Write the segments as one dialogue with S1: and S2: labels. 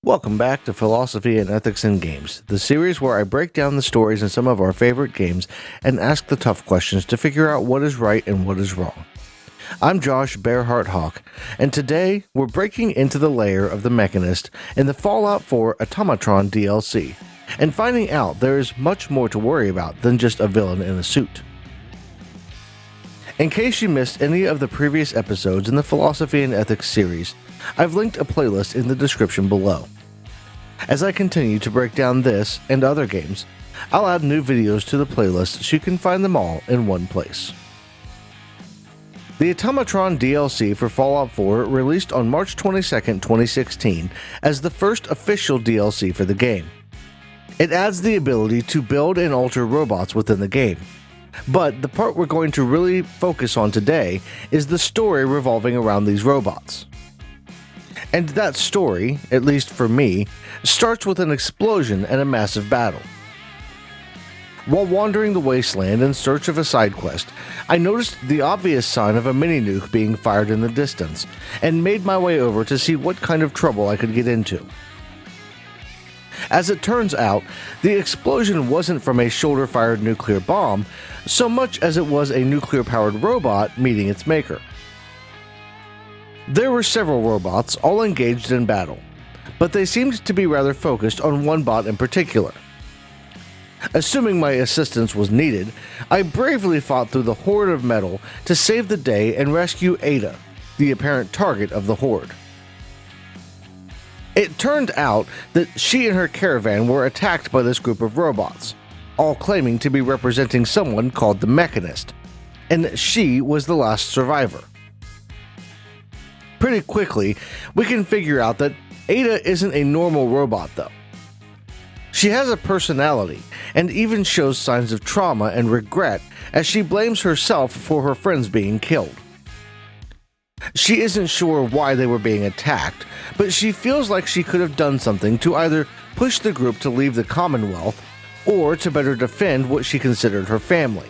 S1: Welcome back to Philosophy and Ethics in Games, the series where I break down the stories in some of our favorite games and ask the tough questions to figure out what is right and what is wrong. I'm Josh Bearheart Hawk, and today we're breaking into the lair of the Mechanist in the Fallout 4 Automatron DLC, and finding out there is much more to worry about than just a villain in a suit. In case you missed any of the previous episodes in the Philosophy and Ethics series, I've linked a playlist in the description below. As I continue to break down this and other games, I'll add new videos to the playlist so you can find them all in one place. The Automatron DLC for Fallout 4 released on March 22, 2016 as the first official DLC for the game. It adds the ability to build and alter robots within the game. But the part we're going to really focus on today is the story revolving around these robots. And that story, at least for me, starts with an explosion and a massive battle. While wandering the wasteland in search of a side quest, I noticed the obvious sign of a mini-nuke being fired in the distance, and made my way over to see what kind of trouble I could get into. As it turns out, the explosion wasn't from a shoulder-fired nuclear bomb, so much as it was a nuclear-powered robot meeting its maker. There were several robots, all engaged in battle, but they seemed to be rather focused on one bot in particular. Assuming my assistance was needed, I bravely fought through the horde of metal to save the day and rescue Ada, the apparent target of the horde. It turned out that she and her caravan were attacked by this group of robots, all claiming to be representing someone called the Mechanist, and she was the last survivor. Pretty quickly, we can figure out that Ada isn't a normal robot though. She has a personality, and even shows signs of trauma and regret as she blames herself for her friends being killed. She isn't sure why they were being attacked, but she feels like she could have done something to either push the group to leave the Commonwealth, or to better defend what she considered her family.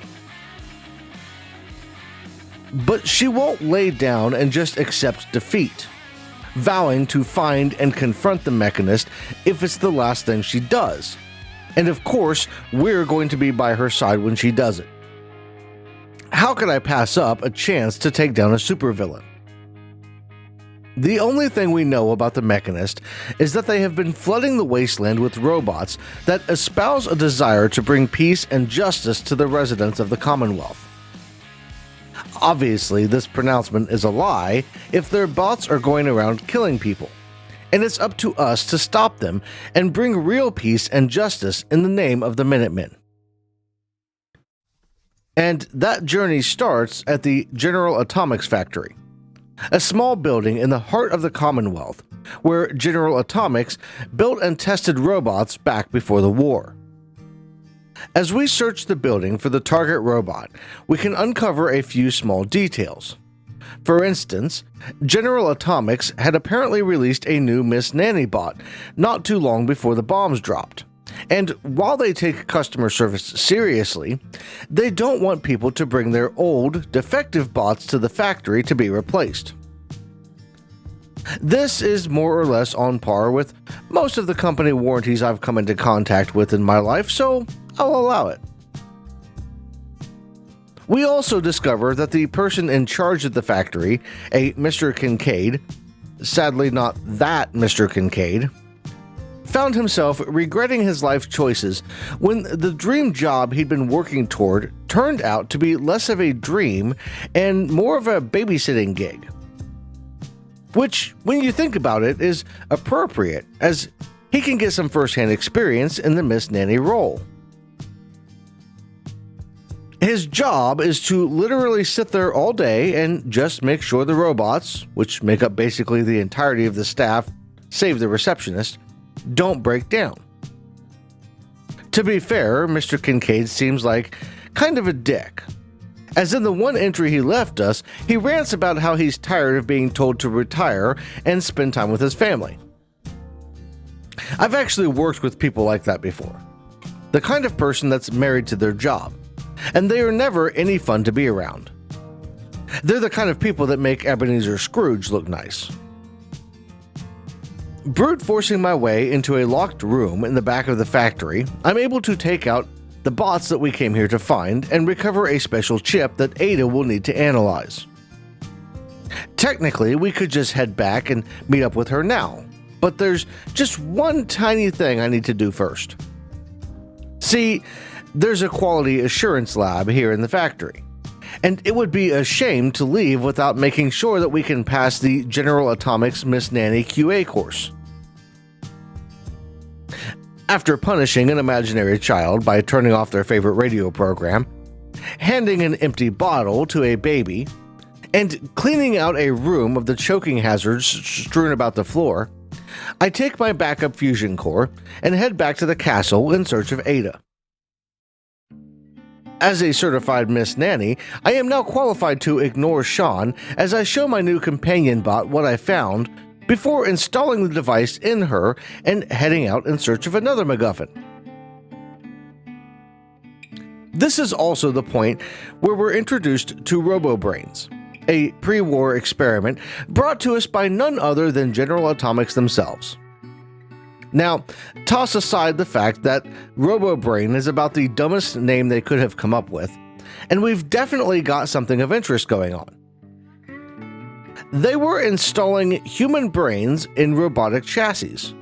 S1: But she won't lay down and just accept defeat, vowing to find and confront the Mechanist if it's the last thing she does. And of course, we're going to be by her side when she does it. How could I pass up a chance to take down a supervillain? The only thing we know about the Mechanist is that they have been flooding the wasteland with robots that espouse a desire to bring peace and justice to the residents of the Commonwealth. Obviously, this pronouncement is a lie if their bots are going around killing people, and it's up to us to stop them and bring real peace and justice in the name of the Minutemen. And that journey starts at the General Atomics factory, a small building in the heart of the Commonwealth, where General Atomics built and tested robots back before the war. As we search the building for the target robot, we can uncover a few small details. For instance, General Atomics had apparently released a new Miss Nanny bot not too long before the bombs dropped. And while they take customer service seriously, they don't want people to bring their old, defective bots to the factory to be replaced. This is more or less on par with most of the company warranties I've come into contact with in my life, so I'll allow it. We also discover that the person in charge of the factory, a Mr. Kincaid, sadly not that Mr. Kincaid, found himself regretting his life choices when the dream job he'd been working toward turned out to be less of a dream and more of a babysitting gig. Which, when you think about it, is appropriate, as he can get some first-hand experience in the Miss Nanny role. His job is to literally sit there all day and just make sure the robots, which make up basically the entirety of the staff, save the receptionist, don't break down. To be fair, Mr. Kincaid seems like kind of a dick. As in the one entry he left us, he rants about how he's tired of being told to retire and spend time with his family. I've actually worked with people like that before. The kind of person that's married to their job, and they are never any fun to be around. They're the kind of people that make Ebenezer Scrooge look nice. Brute forcing my way into a locked room in the back of the factory, I'm able to take out the bots that we came here to find and recover a special chip that Ada will need to analyze. Technically, we could just head back and meet up with her now, but there's just one tiny thing I need to do first. See, there's a quality assurance lab here in the factory, and it would be a shame to leave without making sure that we can pass the General Atomics Miss Nanny QA course. After punishing an imaginary child by turning off their favorite radio program, handing an empty bottle to a baby, and cleaning out a room of the choking hazards strewn about the floor, I take my backup fusion core and head back to the castle in search of Ada. As a certified Miss Nanny, I am now qualified to ignore Sean as I show my new companion bot what I found before installing the device in her and heading out in search of another MacGuffin. This is also the point where we're introduced to Robobrains, a pre-war experiment brought to us by none other than General Atomics themselves. Now, toss aside the fact that Robobrain is about the dumbest name they could have come up with, and we've definitely got something of interest going on. They were installing human brains in robotic chassis.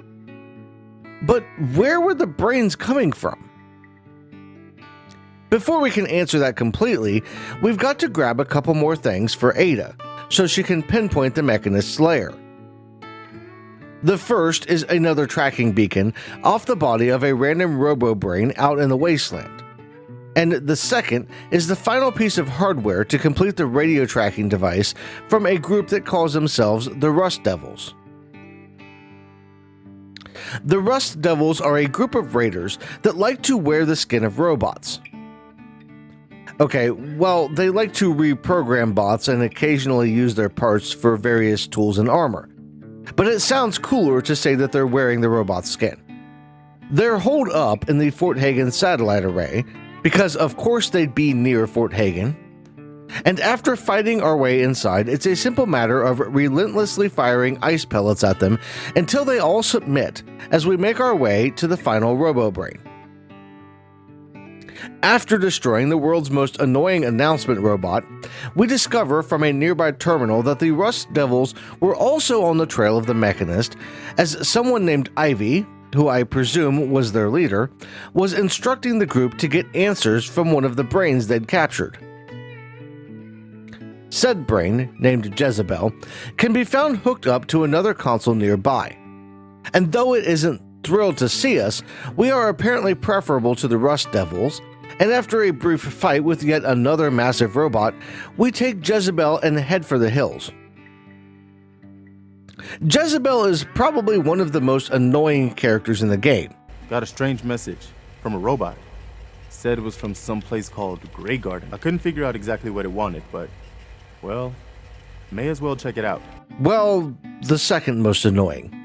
S1: But where were the brains coming from? Before we can answer that completely, we've got to grab a couple more things for Ada, so she can pinpoint the Mechanist's lair. The first is another tracking beacon off the body of a random Robobrain out in the wasteland. And the second is the final piece of hardware to complete the radio tracking device from a group that calls themselves the Rust Devils. The Rust Devils are a group of raiders that like to wear the skin of robots. Okay, well, they like to reprogram bots and occasionally use their parts for various tools and armor. But it sounds cooler to say that they're wearing the robot's skin. They're holed up in the Fort Hagen satellite array, because of course they'd be near Fort Hagen, and after fighting our way inside, it's a simple matter of relentlessly firing ice pellets at them until they all submit as we make our way to the final Robobrain. After destroying the world's most annoying announcement robot, we discover from a nearby terminal that the Rust Devils were also on the trail of the Mechanist, as someone named Ivy, who I presume was their leader, was instructing the group to get answers from one of the brains they'd captured. Said brain, named Jezebel, can be found hooked up to another console nearby. And though it isn't thrilled to see us, we are apparently preferable to the Rust Devils, and after a brief fight with yet another massive robot, we take Jezebel and head for the hills. Jezebel is probably one of the most annoying characters in the game.
S2: Got a strange message from a robot. Said it was from some place called Grey Garden. I couldn't figure out exactly what it wanted, but, well, may as well check it out.
S1: Well, the second most annoying.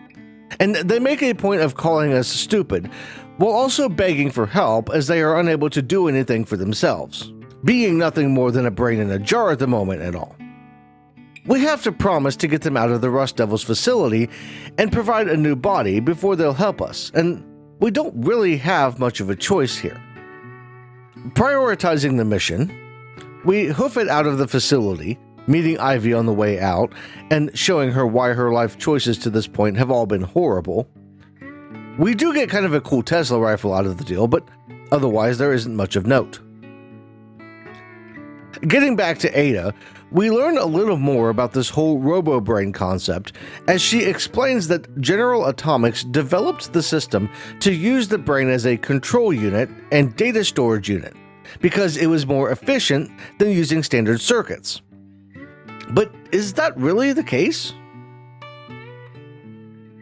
S1: And they make a point of calling us stupid, while also begging for help as they are unable to do anything for themselves, being nothing more than a brain in a jar at the moment and all. We have to promise to get them out of the Rust Devils facility and provide a new body before they'll help us, and we don't really have much of a choice here. Prioritizing the mission, we hoof it out of the facility, meeting Ivy on the way out and showing her why her life choices to this point have all been horrible. We do get kind of a cool Tesla rifle out of the deal, but otherwise there isn't much of note. Getting back to Ada, we learn a little more about this whole Robobrain concept as she explains that General Atomics developed the system to use the brain as a control unit and data storage unit because it was more efficient than using standard circuits. But is that really the case?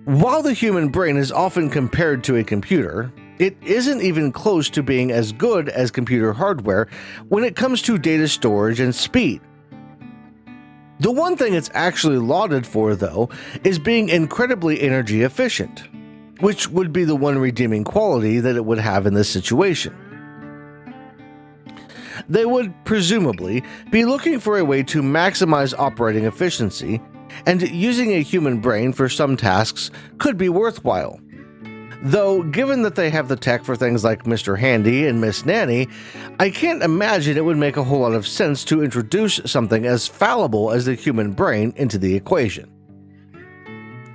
S1: While the human brain is often compared to a computer, it isn't even close to being as good as computer hardware when it comes to data storage and speed. The one thing it's actually lauded for, though, is being incredibly energy efficient, which would be the one redeeming quality that it would have in this situation. They would, presumably, be looking for a way to maximize operating efficiency, and using a human brain for some tasks could be worthwhile. Though, given that they have the tech for things like Mr. Handy and Miss Nanny, I can't imagine it would make a whole lot of sense to introduce something as fallible as the human brain into the equation.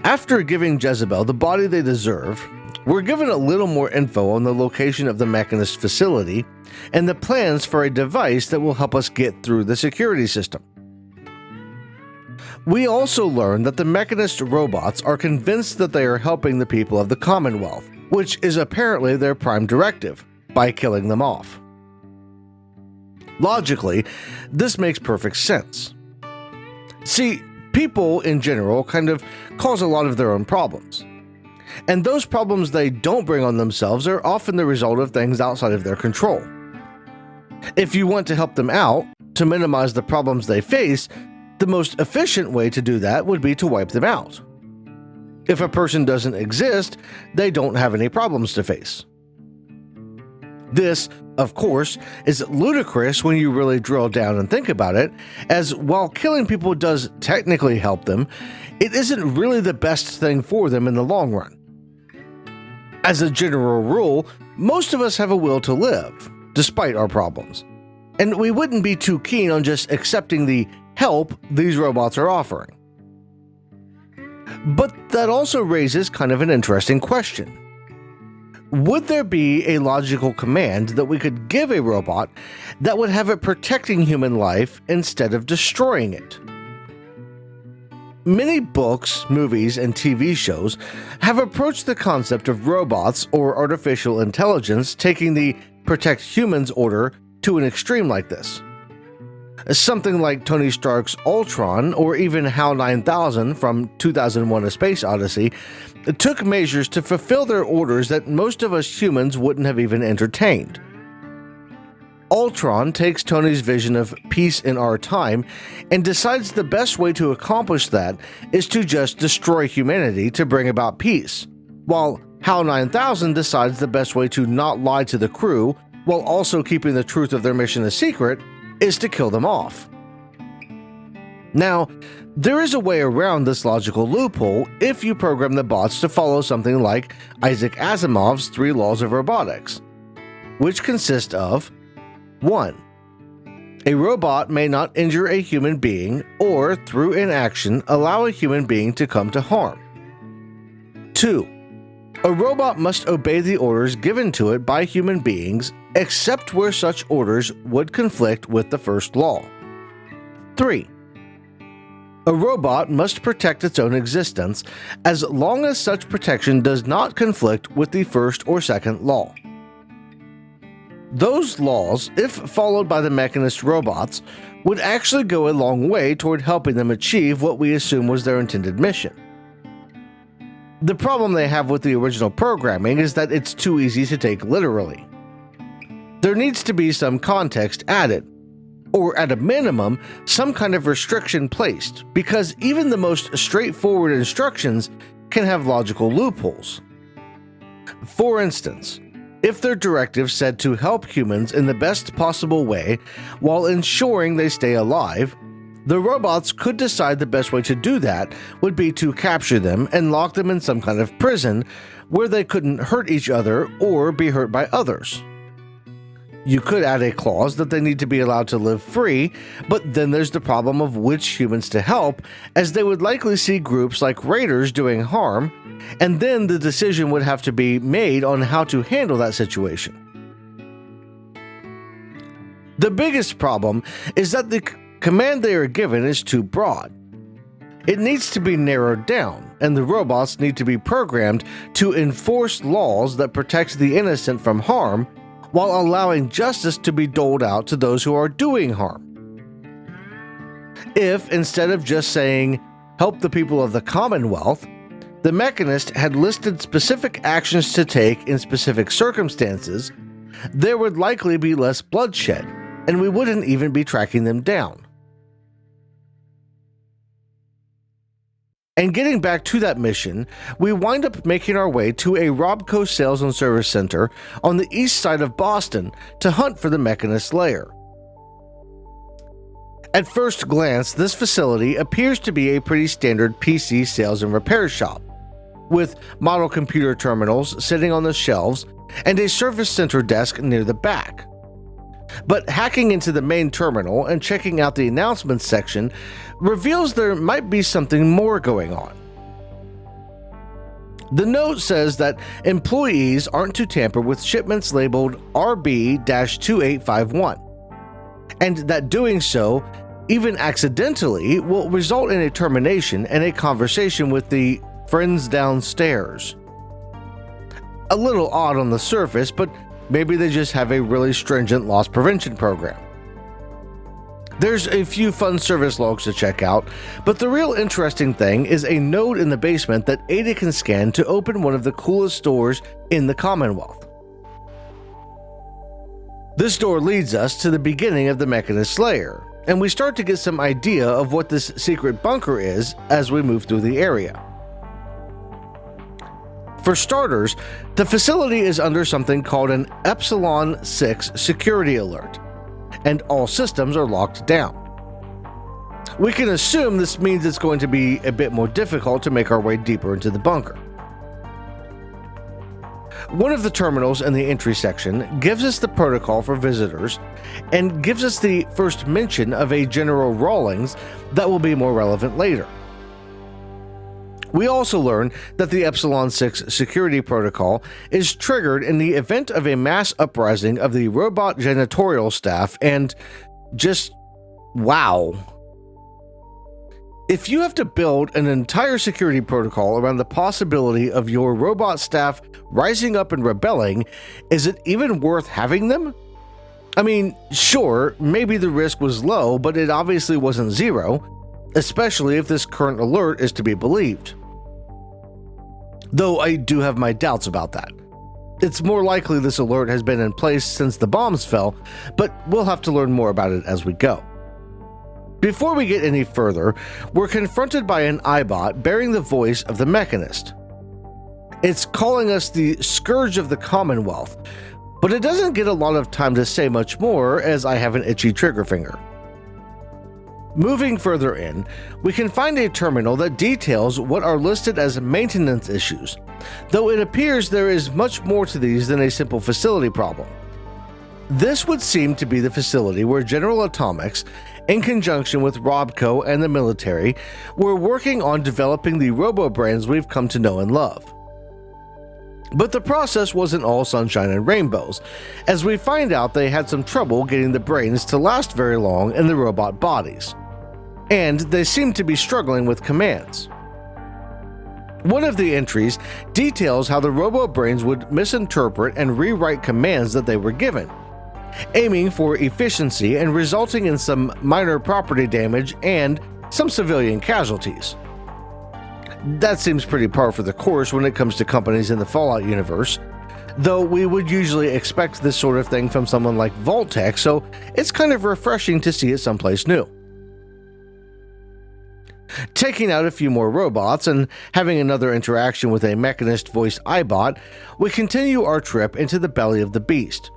S1: After giving Jezebel the body they deserve, we're given a little more info on the location of the Mechanist facility and the plans for a device that will help us get through the security system. We also learn that the Mechanist robots are convinced that they are helping the people of the Commonwealth, which is apparently their prime directive, by killing them off. Logically, this makes perfect sense. See, people in general kind of cause a lot of their own problems. And those problems they don't bring on themselves are often the result of things outside of their control. If you want to help them out, to minimize the problems they face, the most efficient way to do that would be to wipe them out. If a person doesn't exist, they don't have any problems to face. This, of course, is ludicrous when you really drill down and think about it, as while killing people does technically help them, it isn't really the best thing for them in the long run. As a general rule, most of us have a will to live, despite our problems, and we wouldn't be too keen on just accepting the help these robots are offering. But that also raises kind of an interesting question. Would there be a logical command that we could give a robot that would have it protecting human life instead of destroying it? Many books, movies, and TV shows have approached the concept of robots or artificial intelligence taking the protect humans order to an extreme like this. Something like Tony Stark's Ultron or even HAL 9000 from 2001: A Space Odyssey took measures to fulfill their orders that most of us humans wouldn't have even entertained. Ultron takes Tony's vision of peace in our time and decides the best way to accomplish that is to just destroy humanity to bring about peace, while HAL 9000 decides the best way to not lie to the crew while also keeping the truth of their mission a secret is to kill them off. Now, there is a way around this logical loophole if you program the bots to follow something like Isaac Asimov's 3 laws of robotics, which consist of 1. A robot may not injure a human being or, through inaction, allow a human being to come to harm. 2. A robot must obey the orders given to it by human beings except where such orders would conflict with the first law. 3. A robot must protect its own existence as long as such protection does not conflict with the first or second law. Those laws, if followed by the Mechanist robots, would actually go a long way toward helping them achieve what we assume was their intended mission. The problem they have with the original programming is that it's too easy to take literally. There needs to be some context added, or at a minimum, some kind of restriction placed, because even the most straightforward instructions can have logical loopholes. For instance, if their directive said to help humans in the best possible way while ensuring they stay alive, the robots could decide the best way to do that would be to capture them and lock them in some kind of prison where they couldn't hurt each other or be hurt by others. You could add a clause that they need to be allowed to live free, but then there's the problem of which humans to help, as they would likely see groups like raiders doing harm, and then the decision would have to be made on how to handle that situation. The biggest problem is that the command they are given is too broad. It needs to be narrowed down, and the robots need to be programmed to enforce laws that protect the innocent from harm, while allowing justice to be doled out to those who are doing harm. If, instead of just saying, help the people of the Commonwealth, the Mechanist had listed specific actions to take in specific circumstances, there would likely be less bloodshed, and we wouldn't even be tracking them down. And getting back to that mission, we wind up making our way to a Robco sales and service center on the east side of Boston to hunt for the Mechanist Lair. At first glance, this facility appears to be a pretty standard PC sales and repair shop, with model computer terminals sitting on the shelves and a service center desk near the back. But hacking into the main terminal and checking out the announcements section reveals there might be something more going on. The note says that employees aren't to tamper with shipments labeled RB-2851, and that doing so, even accidentally, will result in a termination and a conversation with the friends downstairs. A little odd on the surface, but maybe they just have a really stringent loss prevention program. There's a few fun service logs to check out, but the real interesting thing is a node in the basement that Ada can scan to open one of the coolest stores in the Commonwealth. This door leads us to the beginning of the Mechanist Lair, and we start to get some idea of what this secret bunker is as we move through the area. For starters, the facility is under something called an Epsilon 6 security alert, and all systems are locked down. We can assume this means it's going to be a bit more difficult to make our way deeper into the bunker. One of the terminals in the entry section gives us the protocol for visitors and gives us the first mention of a General Rawlings that will be more relevant later. We also learn that the Epsilon 6 security protocol is triggered in the event of a mass uprising of the robot janitorial staff, and just wow. If you have to build an entire security protocol around the possibility of your robot staff rising up and rebelling, is it even worth having them? I mean, sure, maybe the risk was low, but it obviously wasn't zero, especially if this current alert is to be believed. Though I do have my doubts about that. It's more likely this alert has been in place since the bombs fell, but we'll have to learn more about it as we go. Before we get any further, we're confronted by an iBot bearing the voice of the Mechanist. It's calling us the Scourge of the Commonwealth, but it doesn't get a lot of time to say much more as I have an itchy trigger finger. Moving further in, we can find a terminal that details what are listed as maintenance issues, though it appears there is much more to these than a simple facility problem. This would seem to be the facility where General Atomics, in conjunction with Robco and the military, were working on developing the Robobrains we've come to know and love. But the process wasn't all sunshine and rainbows, as we find out they had some trouble getting the brains to last very long in the robot bodies, and they seem to be struggling with commands. One of the entries details how the Robobrains would misinterpret and rewrite commands that they were given, aiming for efficiency and resulting in some minor property damage and some civilian casualties. That seems pretty par for the course when it comes to companies in the Fallout universe, though we would usually expect this sort of thing from someone like Vault-Tec, so it's kind of refreshing to see it someplace new. Taking out a few more robots and having another interaction with a Mechanist voice iBot, we continue our trip into the belly of the beast,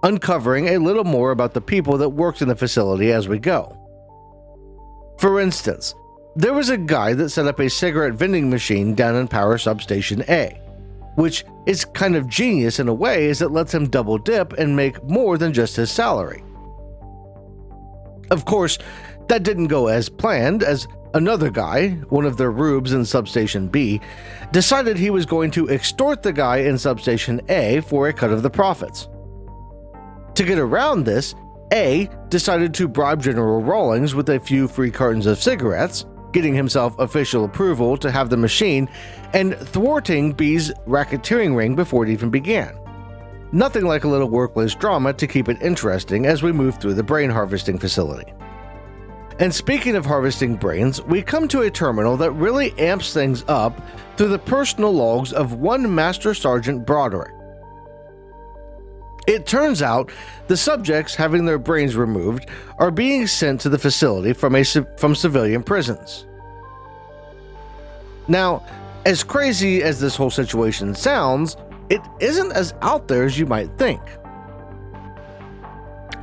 S1: uncovering a little more about the people that worked in the facility as we go. For instance, there was a guy that set up a cigarette vending machine down in Power Substation A, which is kind of genius in a way as it lets him double dip and make more than just his salary. Of course, that didn't go as planned, as another guy, one of their rubes in Substation B, decided he was going to extort the guy in Substation A for a cut of the profits. To get around this, A decided to bribe General Rawlings with a few free cartons of cigarettes, getting himself official approval to have the machine, and thwarting B's racketeering ring before it even began. Nothing like a little workplace drama to keep it interesting as we move through the brain harvesting facility. And speaking of harvesting brains, we come to a terminal that really amps things up through the personal logs of one Master Sergeant Broderick. It turns out the subjects having their brains removed are being sent to the facility from civilian prisons. Now, as crazy as this whole situation sounds, it isn't as out there as you might think.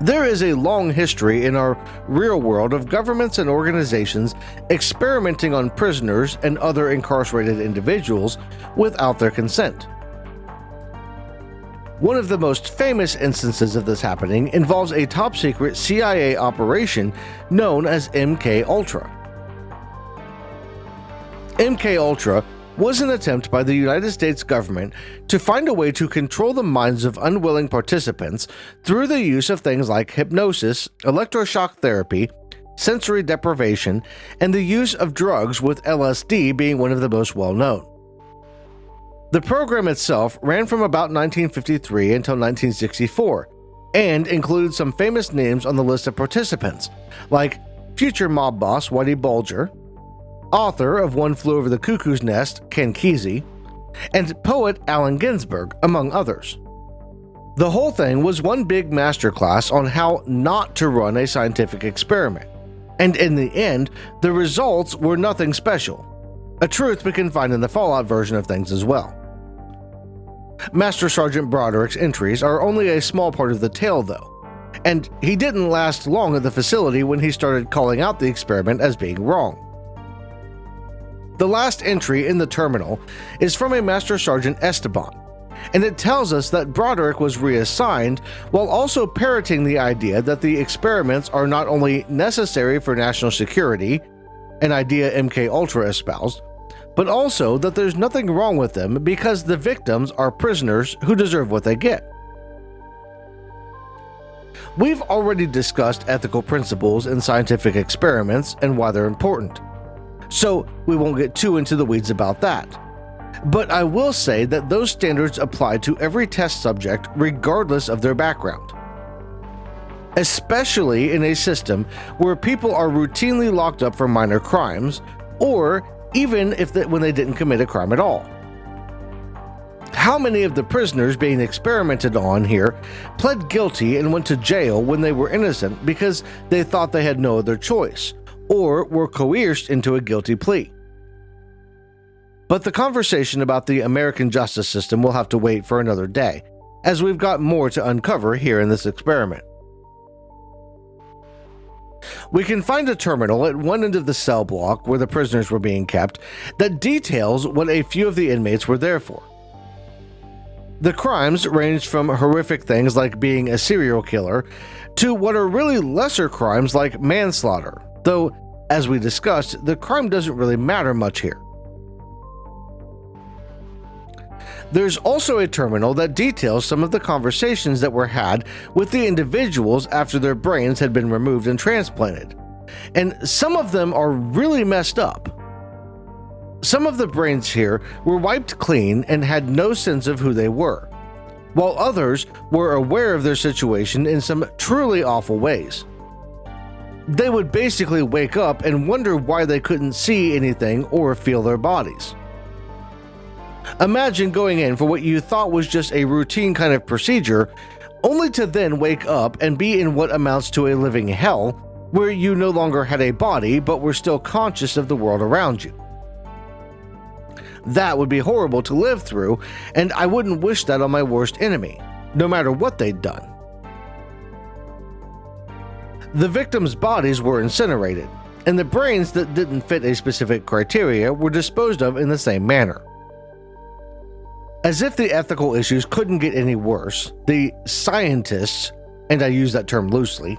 S1: There is a long history in our real world of governments and organizations experimenting on prisoners and other incarcerated individuals without their consent. One of the most famous instances of this happening involves a top-secret CIA operation known as MK Ultra. MK Ultra was an attempt by the United States government to find a way to control the minds of unwilling participants through the use of things like hypnosis, electroshock therapy, sensory deprivation, and the use of drugs, with LSD being one of the most well-known. The program itself ran from about 1953 until 1964, and included some famous names on the list of participants, like future mob boss Whitey Bulger, author of One Flew Over the Cuckoo's Nest, Ken Kesey, and poet Allen Ginsberg, among others. The whole thing was one big masterclass on how not to run a scientific experiment, and in the end, the results were nothing special, a truth we can find in the Fallout version of things as well. Master Sergeant Broderick's entries are only a small part of the tale, though, and he didn't last long at the facility when he started calling out the experiment as being wrong. The last entry in the terminal is from a Master Sergeant Esteban, and it tells us that Broderick was reassigned while also parroting the idea that the experiments are not only necessary for national security, an idea MK Ultra espoused, but also that there's nothing wrong with them because the victims are prisoners who deserve what they get. We've already discussed ethical principles in scientific experiments and why they're important, so we won't get too into the weeds about that. But I will say that those standards apply to every test subject regardless of their background. Especially in a system where people are routinely locked up for minor crimes, or even when they didn't commit a crime at all. How many of the prisoners being experimented on here pled guilty and went to jail when they were innocent because they thought they had no other choice, or were coerced into a guilty plea? But the conversation about the American justice system will have to wait for another day, as we've got more to uncover here in this experiment. We can find a terminal at one end of the cell block where the prisoners were being kept that details what a few of the inmates were there for. The crimes ranged from horrific things like being a serial killer to what are really lesser crimes like manslaughter, though, as we discussed, the crime doesn't really matter much here. There's also a terminal that details some of the conversations that were had with the individuals after their brains had been removed and transplanted, and some of them are really messed up. Some of the brains here were wiped clean and had no sense of who they were, while others were aware of their situation in some truly awful ways. They would basically wake up and wonder why they couldn't see anything or feel their bodies. Imagine going in for what you thought was just a routine kind of procedure, only to then wake up and be in what amounts to a living hell, where you no longer had a body but were still conscious of the world around you. That would be horrible to live through, and I wouldn't wish that on my worst enemy, no matter what they'd done. The victims' bodies were incinerated, and the brains that didn't fit a specific criteria were disposed of in the same manner. As if the ethical issues couldn't get any worse, the scientists, and I use that term loosely,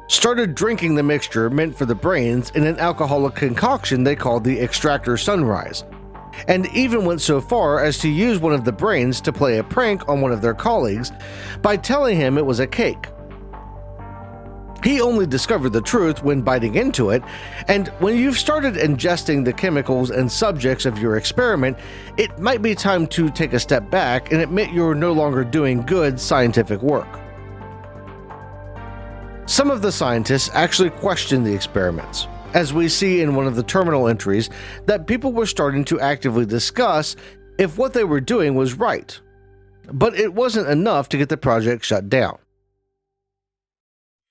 S1: started drinking the mixture meant for the brains in an alcoholic concoction they called the Extractor Sunrise, and even went so far as to use one of the brains to play a prank on one of their colleagues by telling him it was a cake. He only discovered the truth when biting into it, and when you've started ingesting the chemicals and subjects of your experiment, it might be time to take a step back and admit you're no longer doing good scientific work. Some of the scientists actually questioned the experiments, as we see in one of the terminal entries that people were starting to actively discuss if what they were doing was right. But it wasn't enough to get the project shut down.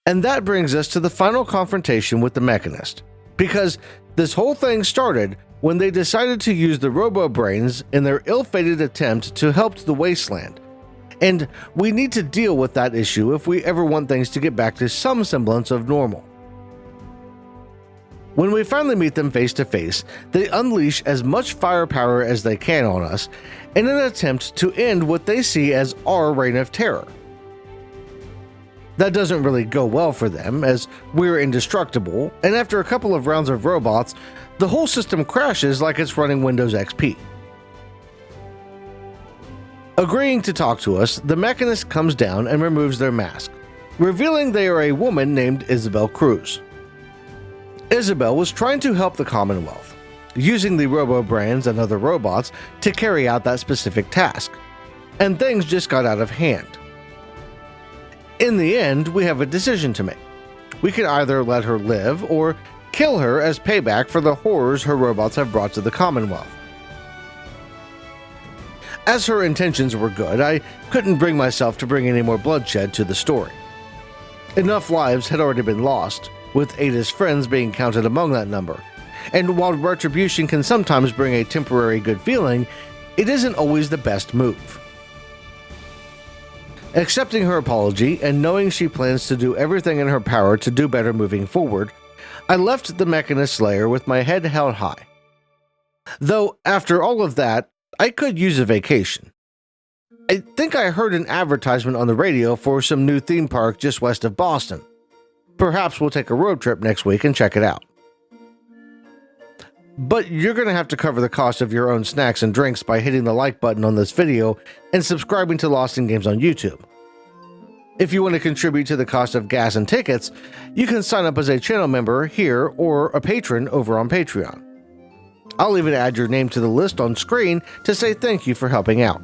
S1: And that brings us to the final confrontation with the Mechanist, because this whole thing started when they decided to use the Robobrains in their ill-fated attempt to help the Wasteland, and we need to deal with that issue if we ever want things to get back to some semblance of normal. When we finally meet them face to face, they unleash as much firepower as they can on us in an attempt to end what they see as our reign of terror. That doesn't really go well for them, as we're indestructible, and after a couple of rounds of robots, the whole system crashes like it's running Windows XP. Agreeing to talk to us, the Mechanist comes down and removes their mask, revealing they are a woman named Isabel Cruz. Isabel was trying to help the Commonwealth, using the Robobrains and other robots to carry out that specific task, and things just got out of hand. In the end, we have a decision to make. We can either let her live or kill her as payback for the horrors her robots have brought to the Commonwealth. As her intentions were good, I couldn't bring myself to bring any more bloodshed to the story. Enough lives had already been lost, with Ada's friends being counted among that number, and while retribution can sometimes bring a temporary good feeling, it isn't always the best move. Accepting her apology and knowing she plans to do everything in her power to do better moving forward, I left the Mechanist's lair with my head held high. Though, after all of that, I could use a vacation. I think I heard an advertisement on the radio for some new theme park just west of Boston. Perhaps we'll take a road trip next week and check it out. But you're going to have to cover the cost of your own snacks and drinks by hitting the like button on this video and subscribing to Lost in Games on YouTube. If you want to contribute to the cost of gas and tickets, you can sign up as a channel member here or a patron over on Patreon. I'll even add your name to the list on screen to say thank you for helping out.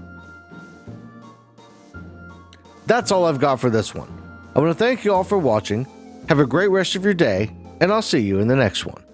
S1: That's all I've got for this one. I want to thank you all for watching. Have a great rest of your day, and I'll see you in the next one.